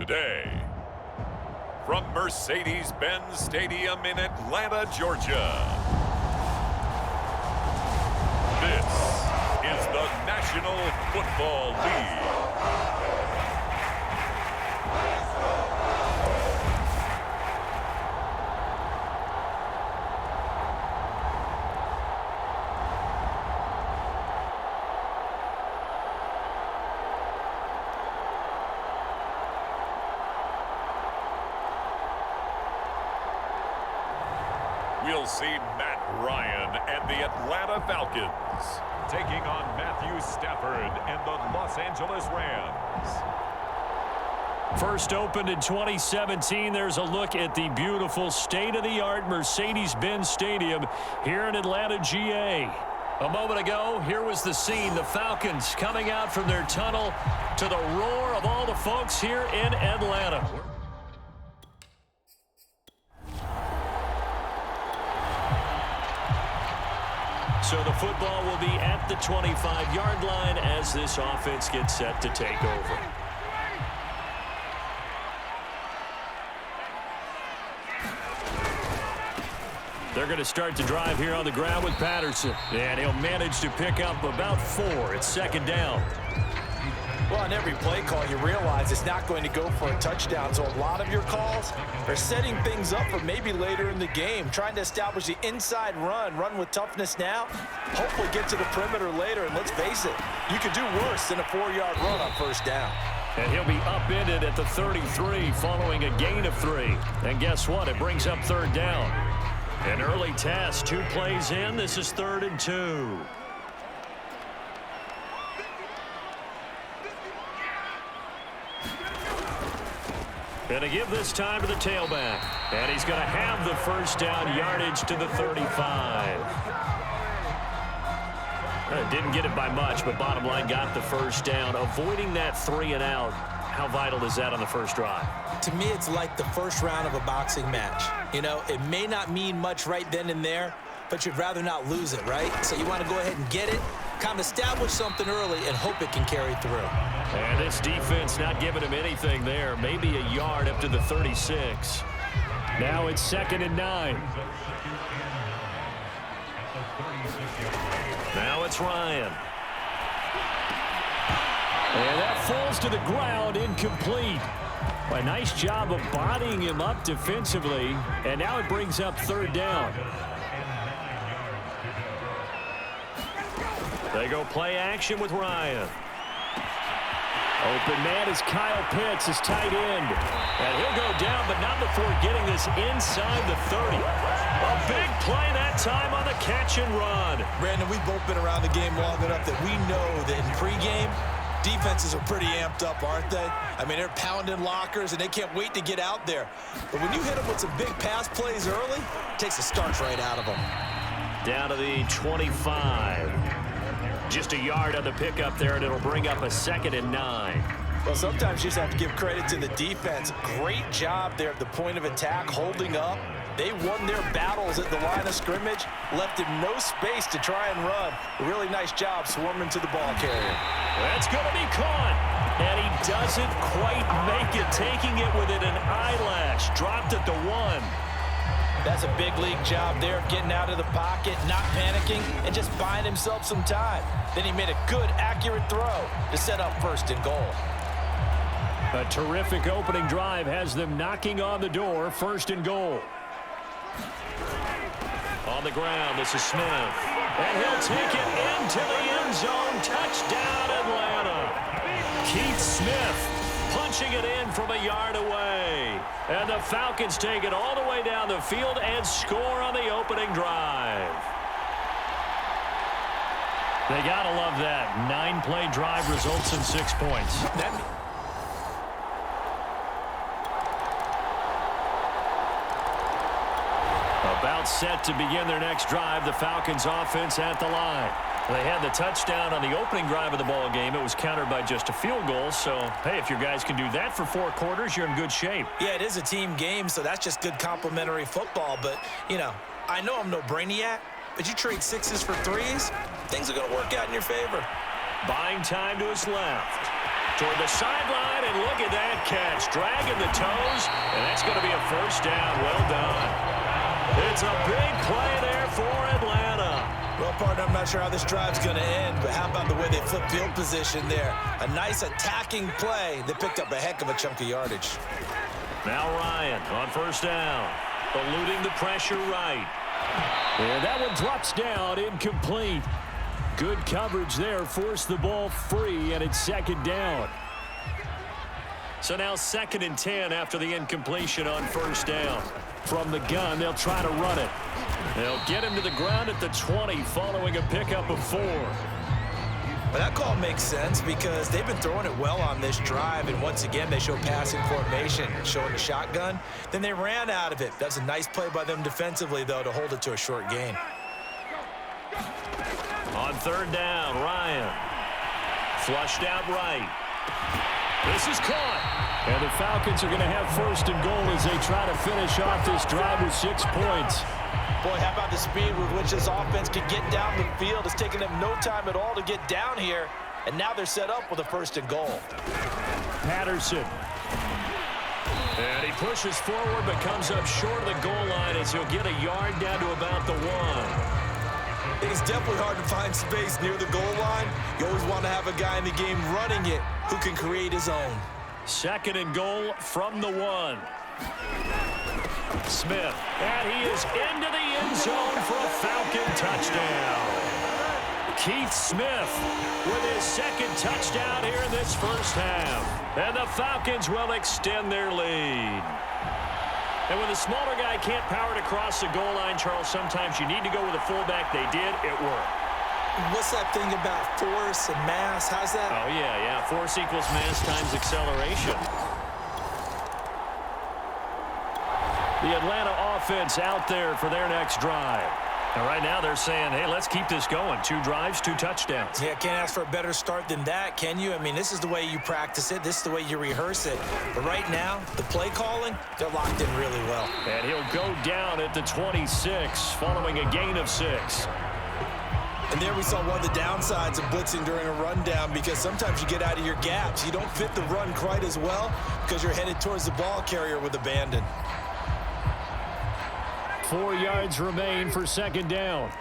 today. From Mercedes-Benz Stadium in Atlanta, Georgia, this is the National Football League. We'll see Matt Ryan and the Atlanta Falcons taking on Matthew Stafford and the Los Angeles Rams. First opened in 2017, there's a look at the beautiful state-of-the-art Mercedes-Benz Stadium here in Atlanta, GA. A moment ago, here was the scene. The Falcons coming out from their tunnel to the roar of all the folks here in Atlanta. So the football will be at the 25-yard line as this offense gets set to take over. They're going to start the drive here on the ground with Patterson. And he'll manage to pick up about 4. It's second down. Well, on every play call, you realize it's not going to go for a touchdown. So a lot of your calls are setting things up for maybe later in the game, trying to establish the inside run with toughness now, hopefully get to the perimeter later. And let's face it, you could do worse than a 4-yard run on first down. And he'll be upended at the 33 following a gain of 3. And guess what? It brings up third down. An early test, 2 plays in. This is 3rd and 2. Going to give this time to the tailback. And he's going to have the first down yardage to the 35. Didn't get it by much, but bottom line got the first down. Avoiding that 3 and out. How vital is that on the first drive? To me, it's like the first round of a boxing match. You know, it may not mean much right then and there, but you'd rather not lose it, right? So you want to go ahead and get it, kind of establish something early, and hope it can carry through. And this defense not giving him anything there. Maybe a yard up to the 36. Now it's 2nd and 9. Now it's Ryan. And that falls to the ground, incomplete. A nice job of bodying him up defensively. And now it brings up 3rd down. They go play action with Ryan. Open man is Kyle Pitts, his tight end. And he'll go down, but not before getting this inside the 30. A big play that time on the catch and run. Brandon, we've both been around the game long enough that we know that in pregame, defenses are pretty amped up, aren't they? I mean, they're pounding lockers, and they can't wait to get out there. But when you hit them with some big pass plays early, it takes the starch right out of them. Down to the 25. Just a yard on the pickup there, and it'll bring up a 2nd and 9. Well, sometimes you just have to give credit to the defense. Great job there at the point of attack, holding up. They won their battles at the line of scrimmage, left him no space to try and run. A really nice job swarming to the ball carrier. That's going to be caught. And he doesn't quite make it, taking it within an eyelash. Dropped at the 1. That's a big league job there, getting out of the pocket, not panicking, and just buying himself some time. Then he made a good, accurate throw to set up 1st and goal. A terrific opening drive has them knocking on the door, 1st and goal. On the ground, this is Smith. And he'll take it into the end zone. Touchdown, Atlanta. Keith Smith punching it in from a yard away. And the Falcons take it all the way down the field and score on the opening drive. They got to love that. 9-play drive results in 6 points. About set to begin their next drive. The Falcons offense at the line. They had the touchdown on the opening drive of the ball game. It was countered by just a field goal. So, hey, if your guys can do that for 4 quarters, you're in good shape. Yeah, it is a team game, so that's just good complimentary football. But, you know, I know I'm no brainiac, but you trade 6s for 3s, things are going to work out in your favor. Buying time to his left. Toward the sideline, and look at that catch. Dragging the toes, and that's going to be a first down. Well done. It's a big play there for Atlanta. Well, partner, I'm not sure how this drive's going to end, but how about the way they flip field position there? A nice attacking play that picked up a heck of a chunk of yardage. Now Ryan on first down, eluding the pressure right. And that one drops down, incomplete. Good coverage there, forced the ball free, and it's second down. So now 2nd and 10 after the incompletion on first down. From the gun, they'll try to run it. They'll get him to the ground at the 20 following a pickup of 4. But that call makes sense because they've been throwing it well on this drive, and once again they show passing formation, showing the shotgun. Then they ran out of it. That's a nice play by them defensively, though, to hold it to a short gain. On third down, Ryan. Flushed out right. This is caught. And the Falcons are going to have first and goal as they try to finish off this drive with 6 points. Boy, how about the speed with which this offense can get down the field? It's taken them no time at all to get down here, and now they're set up with a first and goal. Patterson. And he pushes forward but comes up short of the goal line as he'll get a yard down to about the 1. It's definitely hard to find space near the goal line. You always want to have a guy in the game running it who can create his own. 2nd and goal from the 1. Smith, and he is into the end zone for a Falcon touchdown. Keith Smith with his 2nd touchdown here in this first half. And the Falcons will extend their lead. And when the smaller guy can't power it across the goal line, Charles, sometimes you need to go with a fullback. They did. It worked. What's that thing about force and mass? How's that? Oh, yeah. Force equals mass times acceleration. The Atlanta offense out there for their next drive. And right now they're saying, hey, let's keep this going. 2 drives, 2 touchdowns. Yeah, can't ask for a better start than that, can you? I mean, this is the way you practice it. This is the way you rehearse it. But right now, the play calling, they're locked in really well. And he'll go down at the 26 following a gain of 6. And there we saw one of the downsides of blitzing during a rundown because sometimes you get out of your gaps. You don't fit the run quite as well because you're headed towards the ball carrier with abandon. 4 yards remain for 2nd down.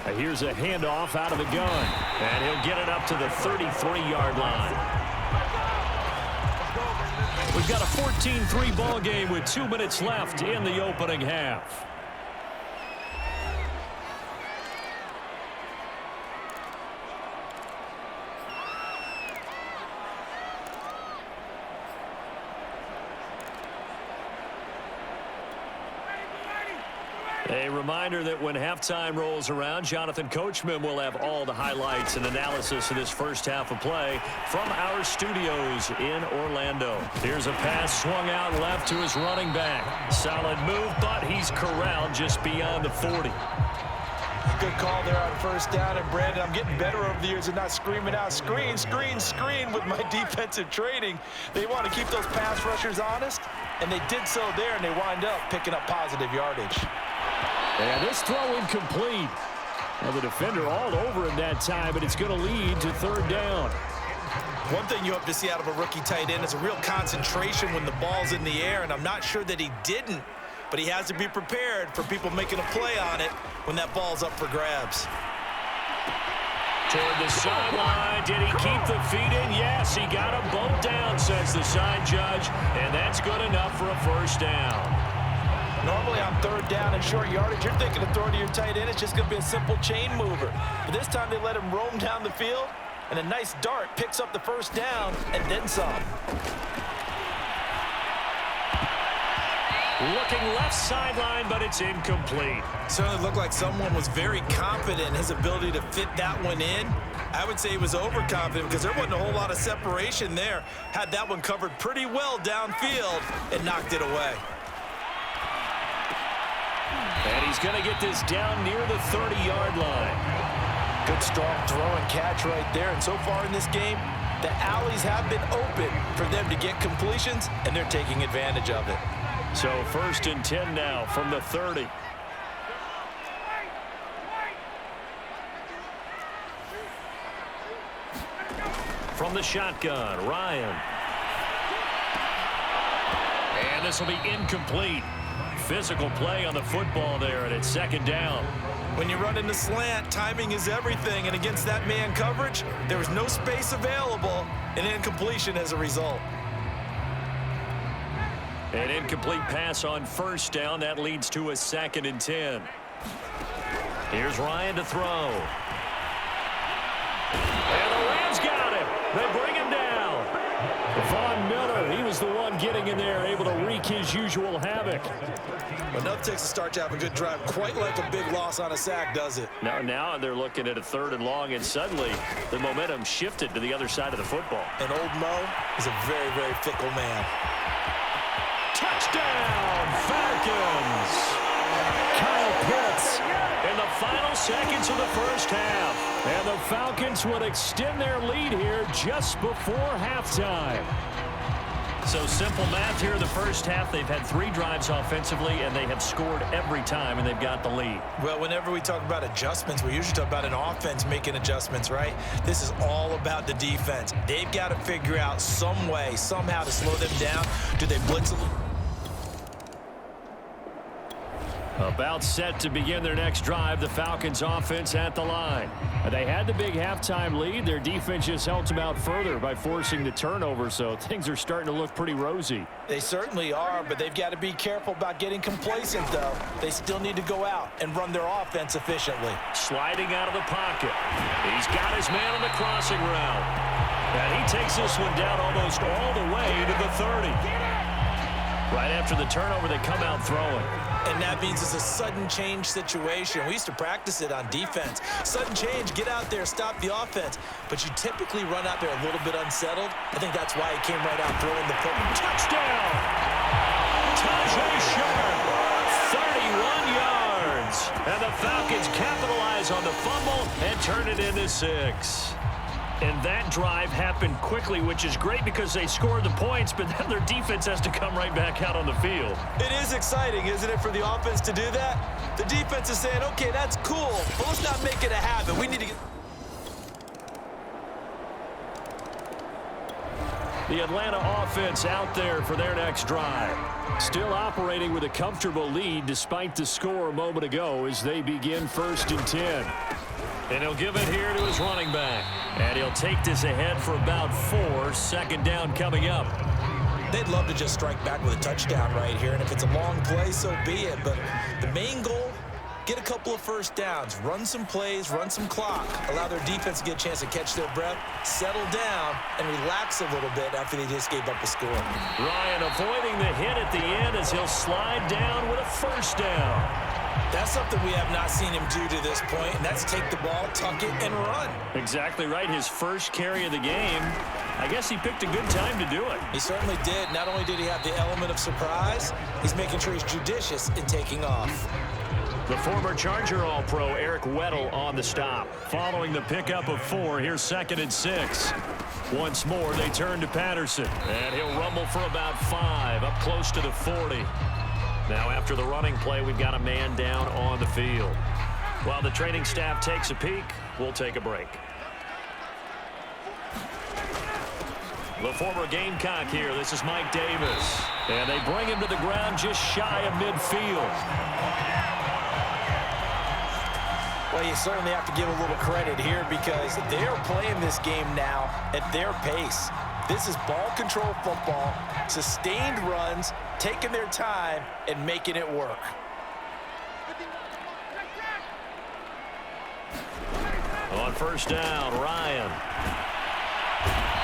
And here's a handoff out of the gun. And he'll get it up to the 33-yard line. We've got a 14-3 ball game with 2 minutes left in the opening half. A reminder that when halftime rolls around, Jonathan Coachman will have all the highlights and analysis of this first half of play from our studios in Orlando. Here's a pass swung out left to his running back. Solid move, but he's corralled just beyond the 40. Good call there on first down. And, Brandon, I'm getting better over the years of not screaming out, screen, screen, screen with my defensive training. They want to keep those pass rushers honest, and they did so there, and they wind up picking up positive yardage. And this throw incomplete. Well, the defender all over him that time, but it's going to lead to 3rd down. One thing you hope to see out of a rookie tight end is a real concentration when the ball's in the air, and I'm not sure that he didn't, but he has to be prepared for people making a play on it when that ball's up for grabs. Toward the sideline, did he keep the feet in? Yes, he got them both down, says the side judge, and that's good enough for a first down. Normally on 3rd down and short yardage, you're thinking of throwing to your tight end. It's just going to be a simple chain mover. But this time they let him roam down the field, and a nice dart picks up the first down and then some. Looking left sideline, but it's incomplete. Certainly looked like someone was very confident in his ability to fit that one in. I would say he was overconfident because there wasn't a whole lot of separation there. Had that one covered pretty well downfield and knocked it away. And he's going to get this down near the 30-yard line. Good strong throw and catch right there. And so far in this game, the alleys have been open for them to get completions, and they're taking advantage of it. So 1st and 10 now from the 30. from the shotgun. Ryan. And this will be incomplete. Physical play on the football there, and it's second down. When you run in the slant, timing is everything, and against that man coverage, there was no space available, and incompletion as a result. An incomplete pass on first down. That leads to a 2nd and 10. Here's Ryan to throw. And the Rams got him. They bring him down. Von Miller, he was the one getting in there, able to wreak his usual havoc. Enough takes a start to have a good drive, quite like a big loss on a sack, does it? Now they're looking at a 3rd and long, and suddenly the momentum shifted to the other side of the football. And old Mo is a very, very fickle man. Touchdown, Falcons! Kyle Pitts in the final seconds of the first half. And the Falcons would extend their lead here just before halftime. So simple math here in the first half. They've had 3 drives offensively, and they have scored every time, and they've got the lead. Well, whenever we talk about adjustments, we usually talk about an offense making adjustments, right? This is all about the defense. They've got to figure out some way, somehow to slow them down. Do they blitz a little? About set to begin their next drive, the Falcons offense at the line. They had the big halftime lead. Their defense just helped them out further by forcing the turnover, so things are starting to look pretty rosy. They certainly are, but they've got to be careful about getting complacent, though. They still need to go out and run their offense efficiently. Sliding out of the pocket. He's got his man on the crossing route. And he takes this one down almost all the way to the 30. Right after the turnover, they come out throwing. And that means it's a sudden change situation. We used to practice it on defense. Sudden change, get out there, stop the offense. But you typically run out there a little bit unsettled. I think that's why he came right out throwing the football. Touchdown! Tajay Sharp, 31 yards. And the Falcons capitalize on the fumble and turn it into 6. And that drive happened quickly, which is great because they scored the points, but then their defense has to come right back out on the field. It is exciting, isn't it, for the offense to do that? The defense is saying, okay, that's cool, but let's not make it a habit. We need to get... The Atlanta offense out there for their next drive. Still operating with a comfortable lead despite the score a moment ago as they begin 1st and 10. And he'll give it here to his running back. And he'll take this ahead for about 4. 2nd down coming up. They'd love to just strike back with a touchdown right here. And if it's a long play, so be it. But the main goal, get a couple of first downs. Run some plays, run some clock. Allow their defense to get a chance to catch their breath, settle down, and relax a little bit after they just gave up a score. Ryan avoiding the hit at the end as he'll slide down with a 1st down. That's something we have not seen him do to this point, and that's take the ball, tuck it, and run. Exactly right. His first carry of the game. I guess he picked a good time to do it. He certainly did. Not only did he have the element of surprise, he's making sure he's judicious in taking off. The former Charger All-Pro Eric Weddle on the stop. Following the pickup of 4, here's 2nd and 6. Once more, they turn to Patterson. And he'll rumble for about 5, up close to the 40. Now, after the running play, we've got a man down on the field. While the training staff takes a peek, we'll take a break. The former Gamecock here. This is Mike Davis. And they bring him to the ground just shy of midfield. Well, you certainly have to give a little credit here because they're playing this game now at their pace. This is ball control football, sustained runs, taking their time, and making it work. On 1st down, Ryan.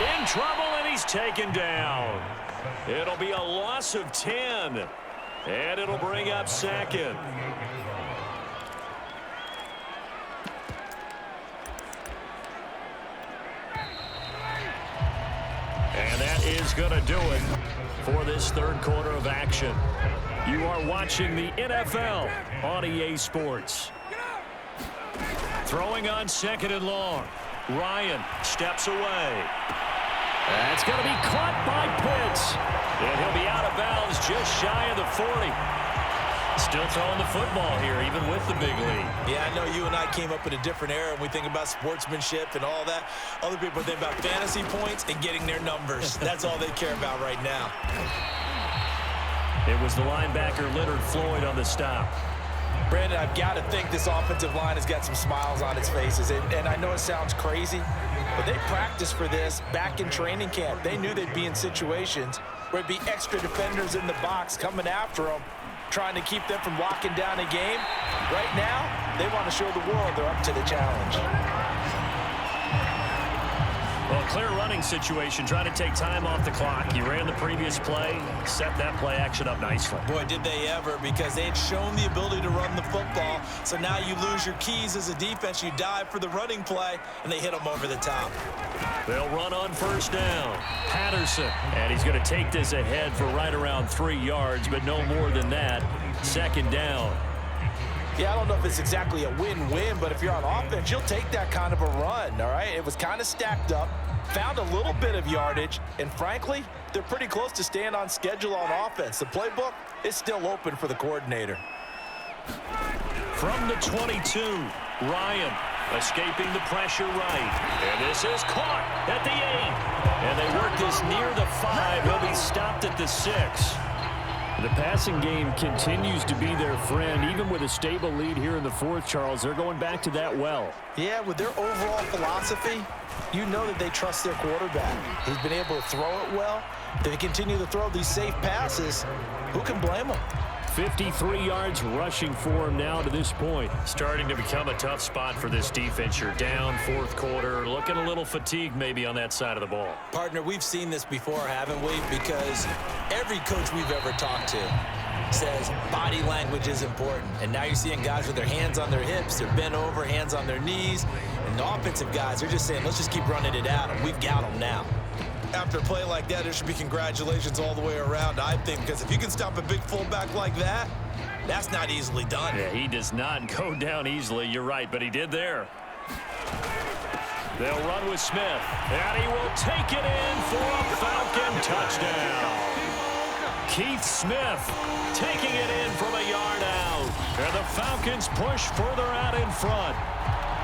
In trouble, and he's taken down. It'll be a loss of 10, and it'll bring up 2nd. And that is going to do it for this 3rd quarter of action. You are watching the NFL on EA Sports. Throwing on 2nd and long. Ryan steps away. That's going to be caught by Pitts. And he'll be out of bounds just shy of the 40. Still throwing the football here, even with the big lead. Yeah, I know you and I came up in a different era and we think about sportsmanship and all that. Other people think about fantasy points and getting their numbers. That's all they care about right now. It was the linebacker Leonard Floyd on the stop. Brandon, I've got to think this offensive line has got some smiles on its faces. And I know it sounds crazy, but they practiced for this back in training camp. They knew they'd be in situations where it'd be extra defenders in the box coming after them, trying to keep them from locking down a game. Right now, they want to show the world they're up to the challenge. Well, clear running situation, trying to take time off the clock. He ran the previous play, set that play action up nicely. Boy, did they ever, because they had shown the ability to run the football. So now you lose your keys as a defense. You dive for the running play, and they hit them over the top. They'll run on first down. Patterson, and he's going to take this ahead for right around 3 yards, but no more than that. Second down. Yeah, I don't know if it's exactly a win-win, but if you're on offense, you'll take that kind of a run, all right? It was kind of stacked up, found a little bit of yardage, and frankly, they're pretty close to staying on schedule on offense. The playbook is still open for the coordinator. From the 22, Ryan escaping the pressure right. And this is caught at the 8. And they work this near the 5. He'll be stopped at the 6. The passing game continues to be their friend. Even with a stable lead here in the 4th, Charles, they're going back to that well. Yeah, with their overall philosophy, you know that they trust their quarterback. He's been able to throw it well. They continue to throw these safe passes. Who can blame them? 53 yards rushing for him now to this point. Starting to become a tough spot for this defense. You're down 4th quarter, looking a little fatigued maybe on that side of the ball. Partner, we've seen this before, haven't we? Because every coach we've ever talked to says body language is important. And now you're seeing guys with their hands on their hips, they're bent over, hands on their knees. And the offensive guys, they're just saying, let's just keep running it out, and we've got them now. After a play like that, there should be congratulations all the way around, I think, because if you can stop a big fullback like that, that's not easily done. Yeah, he does not go down easily, you're right, but he did there. They'll run with Smith, and he will take it in for a Falcon touchdown. Keith Smith taking it in from a yard out, and the Falcons push further out in front.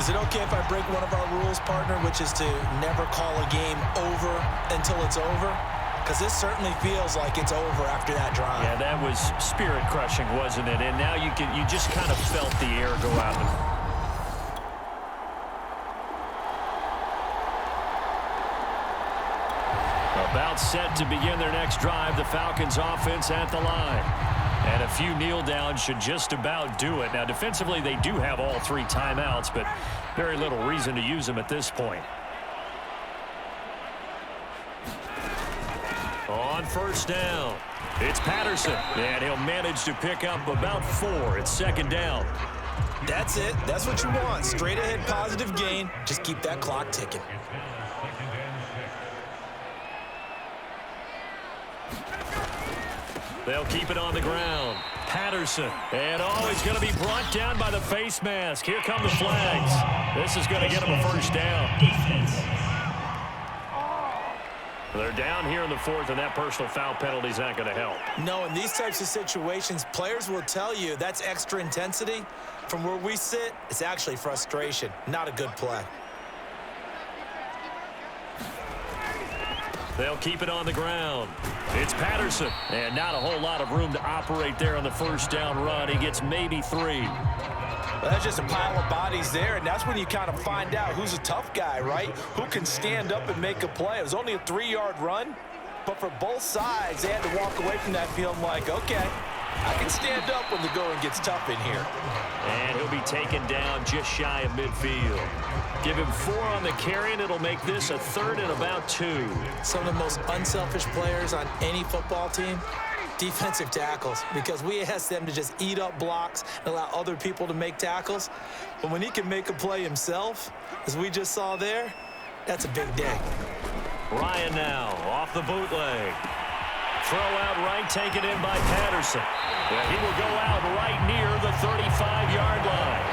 Is it okay if I break one of our rules, partner, which is to never call a game over until it's over? Because this certainly feels like it's over after that drive. Yeah, that was spirit-crushing, wasn't it? And now you just kind of felt the air go out of it. About set to begin their next drive, the Falcons offense at the line. And a few kneel downs should just about do it. Now, defensively, they do have all 3 timeouts, but very little reason to use them at this point. On first down, it's Patterson, and he'll manage to pick up about 4. It's second down. That's it. That's what you want. Straight ahead, positive gain. Just keep that clock ticking. They'll keep it on the ground. Patterson. And he's going to be brought down by the face mask. Here come the flags. This is going to get him a first down. They're down here in the 4th, and that personal foul penalty is not going to help. No, in these types of situations, players will tell you that's extra intensity. From where we sit, it's actually frustration. Not a good play. They'll keep it on the ground. It's Patterson. And not a whole lot of room to operate there on the first down run. He gets maybe 3. Well, that's just a pile of bodies there, and that's when you kind of find out who's a tough guy, right? Who can stand up and make a play. It was only a 3-yard run, but for both sides, they had to walk away from that feeling like, okay, I can stand up when the going gets tough in here. And he'll be taken down just shy of midfield. Give him 4 on the carry, and it'll make this a 3rd and about 2. Some of the most unselfish players on any football team, defensive tackles, because we ask them to just eat up blocks and allow other people to make tackles. But when he can make a play himself, as we just saw there, that's a big day. Ryan now off the bootleg. Throw out right, taken in by Patterson. Yeah, he will go out right near the 35-yard line.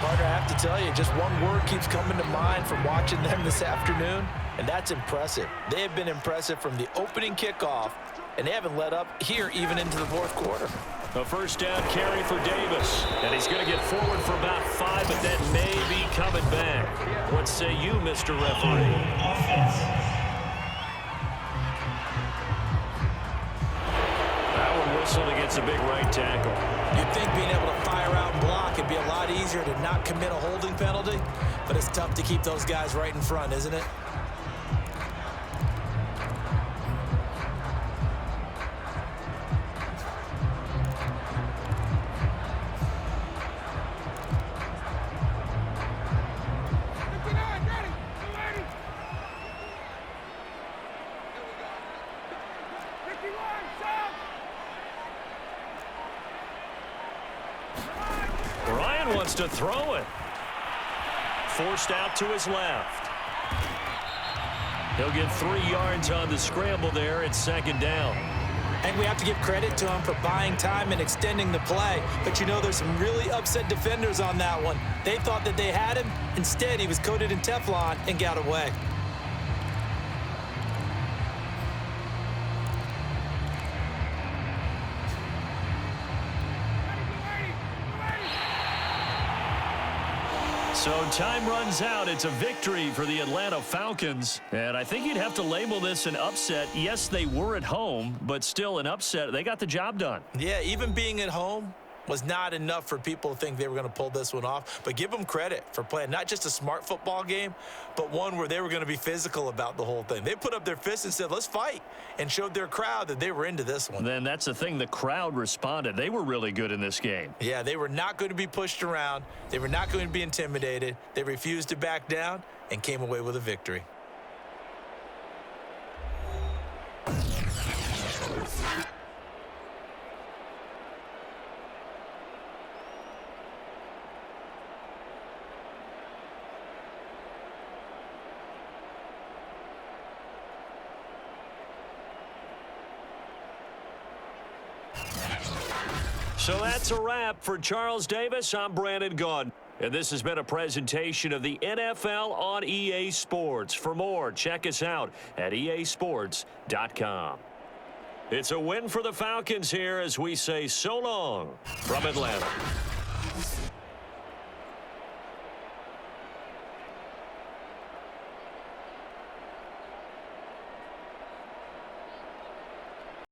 Partner, I have to tell you, just one word keeps coming to mind from watching them this afternoon, and that's impressive. They have been impressive from the opening kickoff and they haven't let up here even into the fourth quarter. A first down carry for Davis. And he's going to get forward for about 5, but that may be coming back. What say you, Mr. Referee? That one whistled against a big right tackle. You'd think being able to fire out and block would be a lot easier to not commit a holding penalty, but it's tough to keep those guys right in front, isn't it? Wants to throw it. Forced out to his left. He'll get 3 yards on the scramble there. It's second down. And we have to give credit to him for buying time and extending the play. But you know, there's some really upset defenders on that one. They thought that they had him. Instead, he was coated in Teflon and got away. So time runs out. It's a victory for the Atlanta Falcons. And I think you'd have to label this an upset. Yes, they were at home, but still an upset. They got the job done. Yeah, even being at home was not enough for people to think they were going to pull this one off. But give them credit for playing not just a smart football game, but one where they were going to be physical about the whole thing. They put up their fists and said, let's fight, and showed their crowd that they were into this one. Then that's the thing. The crowd responded. They were really good in this game. Yeah, they were not going to be pushed around. They were not going to be intimidated. They refused to back down and came away with a victory. So that's a wrap for Charles Davis. I'm Brandon Gaudin. And this has been a presentation of the NFL on EA Sports. For more, check us out at easports.com. It's a win for the Falcons here as we say so long from Atlanta.